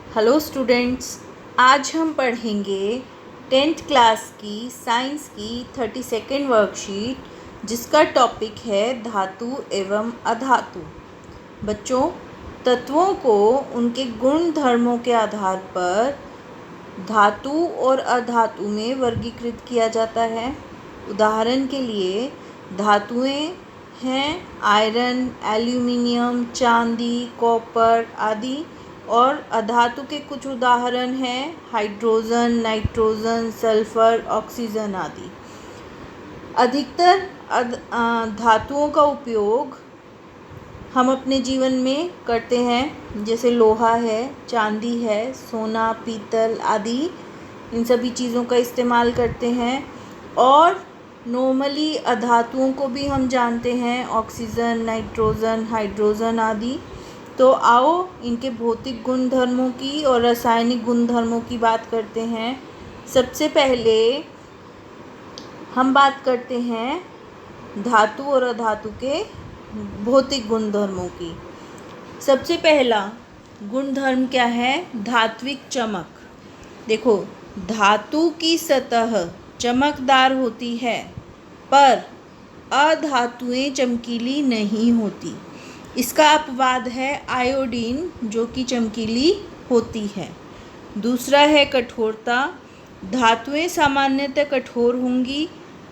Hello students, आज हम पढ़ेंगे 10th क्लास की साइंस की 32nd वर्कशीट, जिसका टॉपिक है धातु एवं अधातु। बच्चों, तत्वों को उनके गुण धर्मों के आधार पर धातु और अधातु में वर्गीकृत किया जाता है। उदाहरण के लिए धातुएं हैं आयरन, एल्यूमिनियम, चांदी, कॉपर आदि, और अधातु के कुछ उदाहरण हैं हाइड्रोजन, नाइट्रोजन, सल्फर, ऑक्सीजन आदि। अधिकतर धातुओं का उपयोग हम अपने जीवन में करते हैं, जैसे लोहा है, चांदी है, सोना, पीतल आदि, इन सभी चीज़ों का इस्तेमाल करते हैं। और नॉर्मली अधातुओं को भी हम जानते हैं, ऑक्सीजन, नाइट्रोजन, हाइड्रोजन आदि। तो आओ इनके भौतिक गुणधर्मों की और रासायनिक गुणधर्मों की बात करते हैं। सबसे पहले हम बात करते हैं धातु और अधातु के भौतिक गुणधर्मों की। सबसे पहला गुणधर्म क्या है? धात्विक चमक। देखो, धातु की सतह चमकदार होती है, पर अधातुएं चमकीली नहीं होती। इसका अपवाद है आयोडीन, जो कि चमकीली होती है। दूसरा है कठोरता। धातुएं सामान्यतः कठोर होंगी,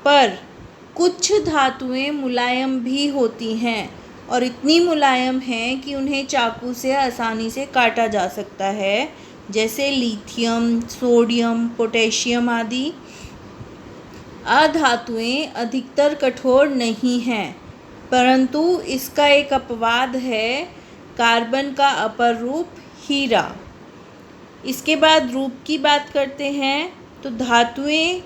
पर कुछ धातुएं मुलायम भी होती हैं, और इतनी मुलायम हैं कि उन्हें चाकू से आसानी से काटा जा सकता है, जैसे लिथियम, सोडियम, पोटेशियम आदि। अधातुएं अधिकतर कठोर नहीं हैं, परंतु इसका एक अपवाद है कार्बन का अपर रूप हीरा। इसके बाद रूप की बात करते हैं, तो धातुएं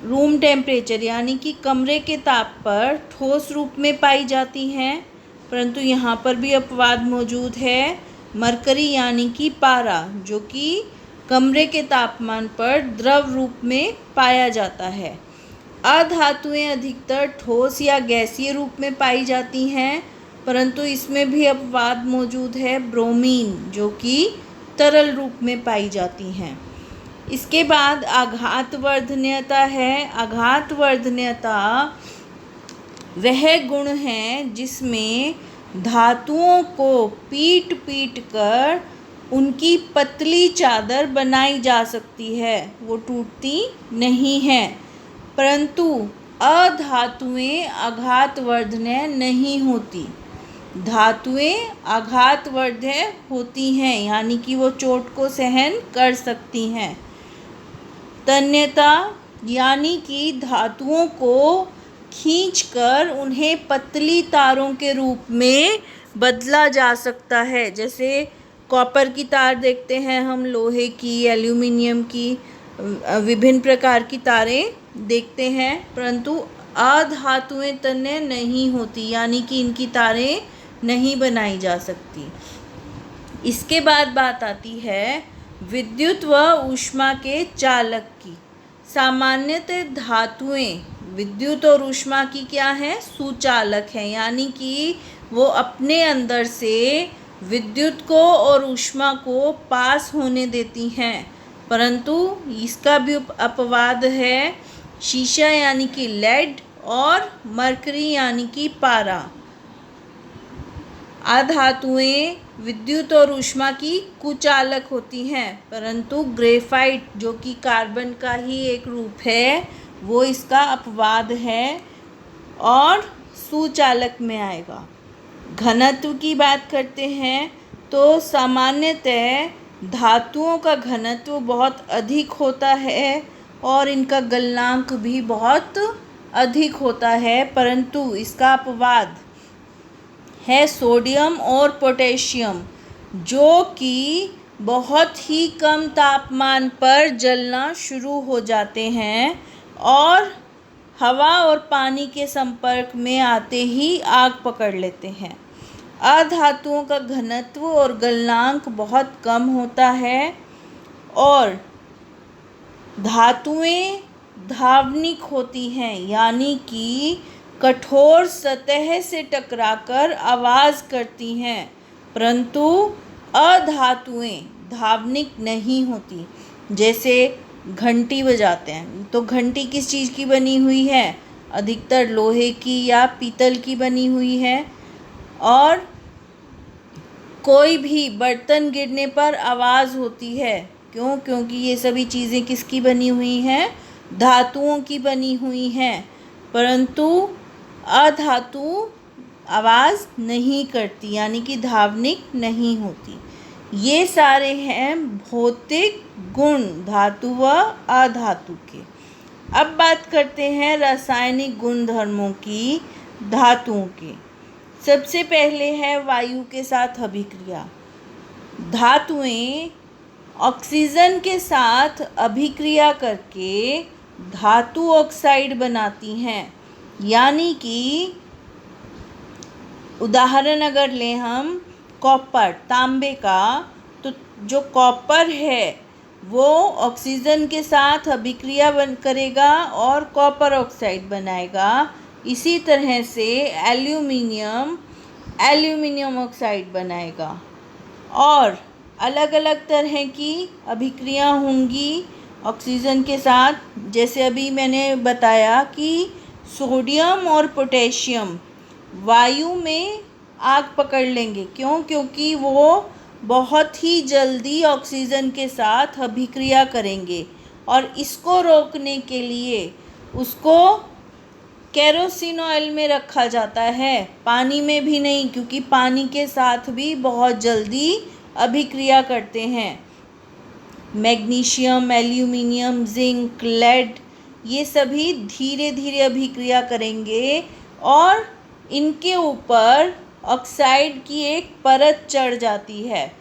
रूम टेम्परेचर यानी कि कमरे के ताप पर ठोस रूप में पाई जाती हैं, परंतु यहाँ पर भी अपवाद मौजूद है। मरकरी यानी कि पारा, जो कि कमरे के तापमान पर द्रव रूप में पाया जाता है। अधातुएं अधिकतर ठोस या गैसीय रूप में पाई जाती हैं, परंतु इसमें भी अपवाद मौजूद है, ब्रोमीन, जो कि तरल रूप में पाई जाती हैं। इसके बाद आघातवर्धनीयता है। आघातवर्धनीयता वह गुण है जिसमें धातुओं को पीट पीट कर उनकी पतली चादर बनाई जा सकती है, वो टूटती नहीं है। परंतु अधातुएं आघातवर्धनीय नहीं होती। धातुएं आघातवर्धनीय होती हैं, यानी कि वो चोट को सहन कर सकती हैं। तन्यता यानी कि धातुओं को खींचकर उन्हें पतली तारों के रूप में बदला जा सकता है, जैसे कॉपर की तार देखते हैं हम, लोहे की, एल्यूमिनियम की, विभिन्न प्रकार की तारें देखते हैं, परंतु अधातुएं तन्य नहीं होती, यानी कि इनकी तारें नहीं बनाई जा सकती। इसके बाद बात आती है विद्युत व ऊष्मा के चालक की। सामान्यतः धातुएं विद्युत और ऊष्मा की क्या है? सुचालक है, यानी कि वो अपने अंदर से विद्युत को और ऊष्मा को पास होने देती हैं, परंतु इसका भी अपवाद है शीशा यानी कि लेड और मरकरी यानी कि पारा। अधातुएं विद्युत और ऊष्मा की कुचालक होती हैं, परंतु ग्रेफाइट, जो कि कार्बन का ही एक रूप है, वो इसका अपवाद है और सुचालक में आएगा। घनत्व की बात करते हैं, तो सामान्यतः धातुओं का घनत्व बहुत अधिक होता है और इनका गलनांक भी बहुत अधिक होता है, परंतु इसका अपवाद है सोडियम और पोटेशियम, जो कि बहुत ही कम तापमान पर जलना शुरू हो जाते हैं और हवा और पानी के संपर्क में आते ही आग पकड़ लेते हैं। अधातुओं का घनत्व और गलनांक बहुत कम होता है और धातुएं धावनिक होती हैं, यानी कि कठोर सतह से टकराकर आवाज़ करती हैं, परंतु अधातुएं धावनिक नहीं होती। जैसे घंटी बजाते हैं तो घंटी किस चीज़ की बनी हुई है? अधिकतर लोहे की या पीतल की बनी हुई है। और कोई भी बर्तन गिरने पर आवाज़ होती है, क्यों? क्योंकि ये सभी चीज़ें किसकी बनी हुई हैं? धातुओं की बनी हुई हैं। परंतु अधातु आवाज़ नहीं करती, यानी कि धावनिक नहीं होती। ये सारे हैं भौतिक गुण धातु व अधातु के। अब बात करते हैं रासायनिक गुणधर्मों की धातुओं के। सबसे पहले है वायु के साथ अभिक्रिया। धातुएं ऑक्सीजन के साथ अभिक्रिया करके धातु ऑक्साइड बनाती हैं। यानी कि उदाहरण अगर लें हम कॉपर, तांबे का, तो जो कॉपर है वो ऑक्सीजन के साथ अभिक्रिया करेगा और कॉपर ऑक्साइड बनाएगा। इसी तरह से एल्यूमिनियम ऑक्साइड बनाएगा। और अलग अलग तरह की अभिक्रिया होंगी ऑक्सीजन के साथ। जैसे अभी मैंने बताया कि सोडियम और पोटेशियम वायु में आग पकड़ लेंगे। क्यों? क्योंकि वो बहुत ही जल्दी ऑक्सीजन के साथ अभिक्रिया करेंगे और इसको रोकने के लिए उसको केरोसिन ऑयल में रखा जाता है, पानी में भी नहीं, क्योंकि पानी के साथ भी बहुत जल्दी अभिक्रिया करते हैं। मैग्नीशियम, एल्यूमिनियम, जिंक, लेड, ये सभी धीरे धीरे अभिक्रिया करेंगे और इनके ऊपर ऑक्साइड की एक परत चढ़ जाती है।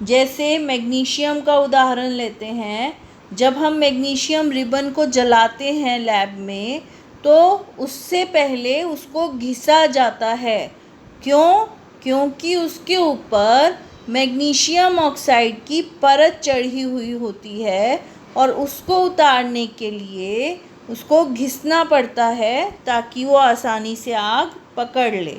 जैसे मैग्नीशियम का उदाहरण लेते हैं। जब हम मैग्नीशियम रिबन को जलाते हैं लैब में, तो उससे पहले उसको घिसा जाता है। क्यों? क्योंकि उसके ऊपर मैग्नीशियम ऑक्साइड की परत चढ़ी हुई होती है और उसको उतारने के लिए उसको घिसना पड़ता है ताकि वो आसानी से आग पकड़ ले।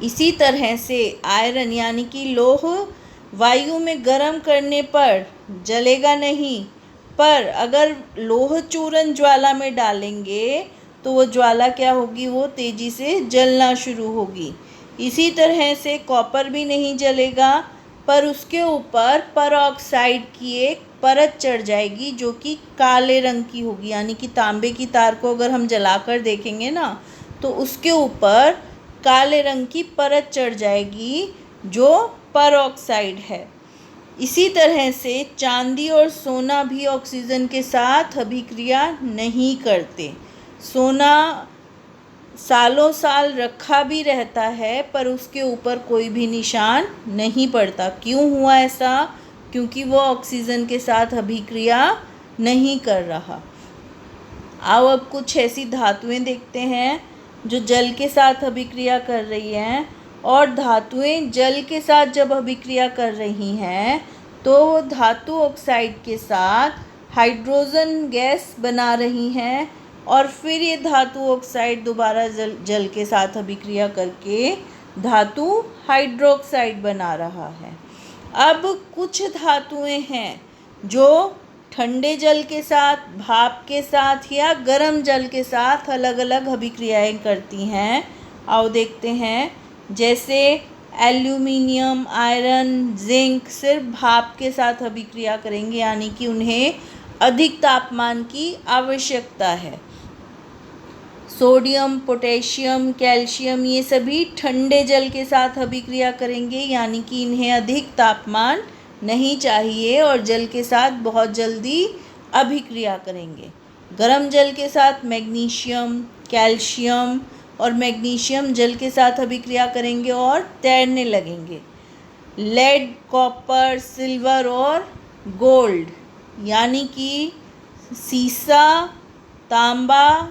इसी तरह से आयरन यानी कि लोह वायु में गर्म करने पर जलेगा नहीं, पर अगर लोह चूर्ण ज्वाला में डालेंगे तो वो ज्वाला क्या होगी? वो तेज़ी से जलना शुरू होगी। इसी तरह से कॉपर भी नहीं जलेगा, पर उसके ऊपर परऑक्साइड की एक परत चढ़ जाएगी जो कि काले रंग की होगी। यानी कि तांबे की तार को अगर हम जलाकर देखेंगे ना, तो उसके ऊपर काले रंग की परत चढ़ जाएगी जो परऑक्साइड है। इसी तरह से चांदी और सोना भी ऑक्सीजन के साथ अभिक्रिया नहीं करते। सोना सालों साल रखा भी रहता है पर उसके ऊपर कोई भी निशान नहीं पड़ता। क्यों हुआ ऐसा? क्योंकि वो ऑक्सीजन के साथ अभिक्रिया नहीं कर रहा। आओ अब कुछ ऐसी धातुएं देखते हैं जो जल के साथ अभिक्रिया कर रही हैं। और धातुएं जल के साथ जब अभिक्रिया कर रही हैं तो वो धातु ऑक्साइड के साथ हाइड्रोजन गैस बना रही हैं और फिर ये धातु ऑक्साइड दोबारा जल के साथ अभिक्रिया करके धातु हाइड्रोक्साइड बना रहा है। अब कुछ धातुएं हैं जो ठंडे जल के साथ, भाप के साथ या गर्म जल के साथ अलग अलग अभिक्रियाएं करती हैं। आओ देखते हैं। जैसे एल्यूमिनियम, आयरन, जिंक सिर्फ भाप के साथ अभिक्रिया करेंगे, यानी कि उन्हें अधिक तापमान की आवश्यकता है। सोडियम, पोटेशियम, कैल्शियम ये सभी ठंडे जल के साथ अभिक्रिया करेंगे, यानी कि इन्हें अधिक तापमान नहीं चाहिए और जल के साथ बहुत जल्दी अभिक्रिया करेंगे। गर्म जल के साथ मैग्नीशियम, कैल्शियम और मैग्नीशियम जल के साथ अभिक्रिया करेंगे और तैरने लगेंगे। लेड, कॉपर, सिल्वर और गोल्ड यानी कि सीसा, तांबा,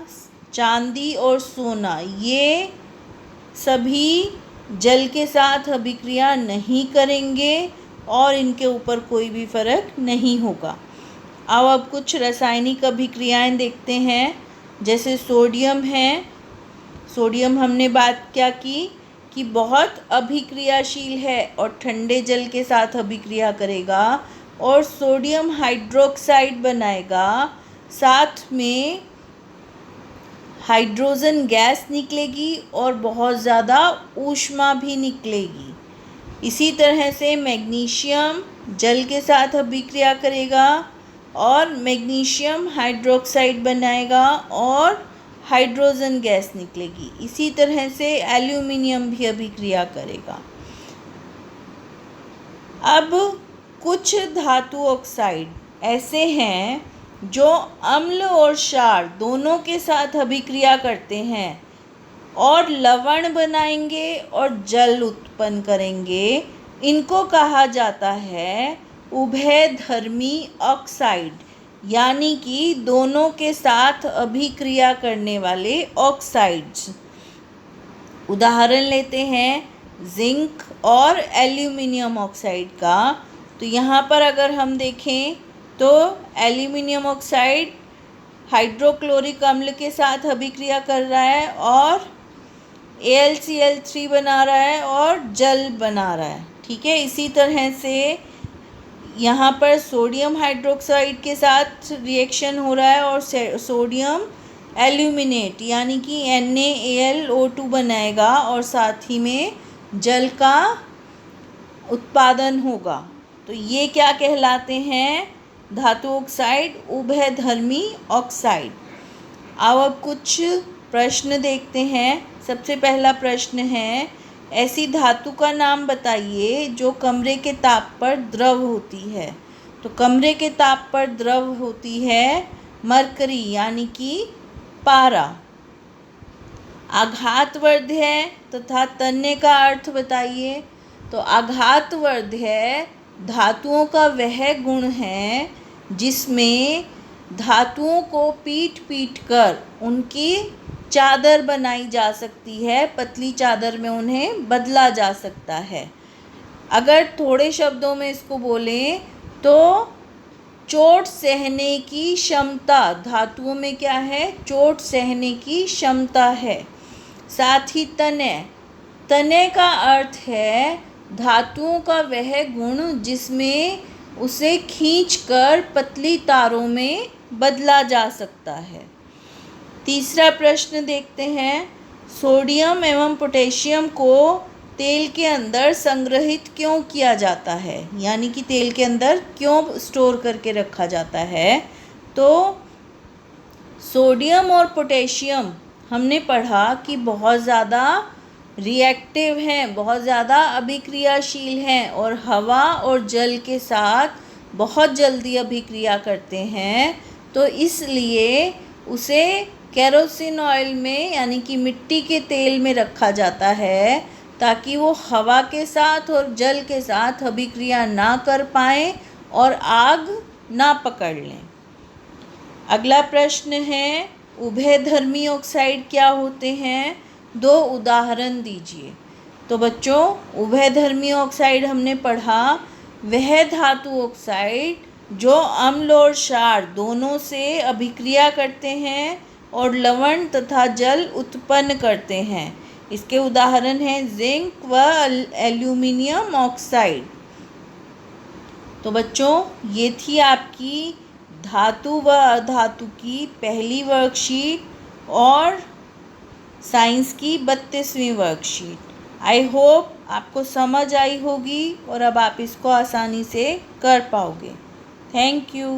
चांदी और सोना, ये सभी जल के साथ अभिक्रिया नहीं करेंगे और इनके ऊपर कोई भी फर्क नहीं होगा। आओ अब कुछ रासायनिक अभिक्रियाएं देखते हैं। जैसे सोडियम है। सोडियम हमने बात क्या की कि बहुत अभिक्रियाशील है और ठंडे जल के साथ अभिक्रिया करेगा और सोडियम हाइड्रोक्साइड बनाएगा, साथ में हाइड्रोजन गैस निकलेगी और बहुत ज़्यादा ऊष्मा भी निकलेगी। इसी तरह से मैग्नीशियम जल के साथ अभिक्रिया करेगा और मैग्नीशियम हाइड्रोक्साइड बनाएगा और हाइड्रोजन गैस निकलेगी। इसी तरह से एल्यूमिनियम भी अभिक्रिया करेगा। अब कुछ धातु ऑक्साइड ऐसे हैं जो अम्ल और क्षार दोनों के साथ अभिक्रिया करते हैं और लवण बनाएंगे और जल उत्पन्न करेंगे। इनको कहा जाता है उभयधर्मी ऑक्साइड, यानी कि दोनों के साथ अभिक्रिया करने वाले ऑक्साइड्स। उदाहरण लेते हैं जिंक और एल्यूमिनियम ऑक्साइड का। तो यहाँ पर अगर हम देखें तो एल्यूमिनियम ऑक्साइड हाइड्रोक्लोरिक अम्ल के साथ अभिक्रिया कर रहा है और AlCl3 बना रहा है और जल बना रहा है। ठीक है, इसी तरह से यहाँ पर सोडियम हाइड्रोक्साइड के साथ रिएक्शन हो रहा है और सोडियम एल्यूमिनेट यानी कि NaAlO2 बनाएगा और साथ ही में जल का उत्पादन होगा। तो ये क्या कहलाते हैं? धातु ऑक्साइड, उभयधर्मी ऑक्साइड। अब कुछ प्रश्न देखते हैं। सबसे पहला प्रश्न है, ऐसी धातु का नाम बताइए जो कमरे के ताप पर द्रव होती है। तो कमरे के ताप पर द्रव होती है मरकरी यानी कि पारा। आघातवर्ध्य तथा तन्य का अर्थ बताइए। तो आघातवर्ध्य धातुओं का वह गुण है जिसमें धातुओं को पीट कर उनकी चादर बनाई जा सकती है, पतली चादर में उन्हें बदला जा सकता है। अगर थोड़े शब्दों में इसको बोलें तो चोट सहने की क्षमता धातुओं में क्या है? चोट सहने की क्षमता है। साथ ही तनय का अर्थ है धातुओं का वह गुण जिसमें उसे खींचकर पतली तारों में बदला जा सकता है। तीसरा प्रश्न देखते हैं, सोडियम एवं पोटेशियम को तेल के अंदर संग्रहित क्यों किया जाता है, यानी कि तेल के अंदर क्यों स्टोर करके रखा जाता है? तो सोडियम और पोटेशियम हमने पढ़ा कि बहुत ज़्यादा रिएक्टिव हैं, बहुत ज़्यादा अभिक्रियाशील हैं और हवा और जल के साथ बहुत जल्दी अभिक्रिया करते हैं। तो इसलिए उसे केरोसिन ऑयल में यानी कि मिट्टी के तेल में रखा जाता है ताकि वो हवा के साथ और जल के साथ अभिक्रिया ना कर पाएँ और आग ना पकड़ लें। अगला प्रश्न है, उभयधर्मी ऑक्साइड क्या होते हैं? 2 उदाहरण दीजिए। तो बच्चों, उभयधर्मी ऑक्साइड हमने पढ़ा वह धातु ऑक्साइड जो अम्ल और क्षार दोनों से अभिक्रिया करते हैं और लवण तथा जल उत्पन्न करते हैं। इसके उदाहरण हैं जिंक व एल्यूमिनियम ऑक्साइड। तो बच्चों, ये थी आपकी धातु व अधातु की पहली वर्कशीट और साइंस की 32वीं वर्कशीट। आई होप आपको समझ आई होगी और अब आप इसको आसानी से कर पाओगे। Thank you.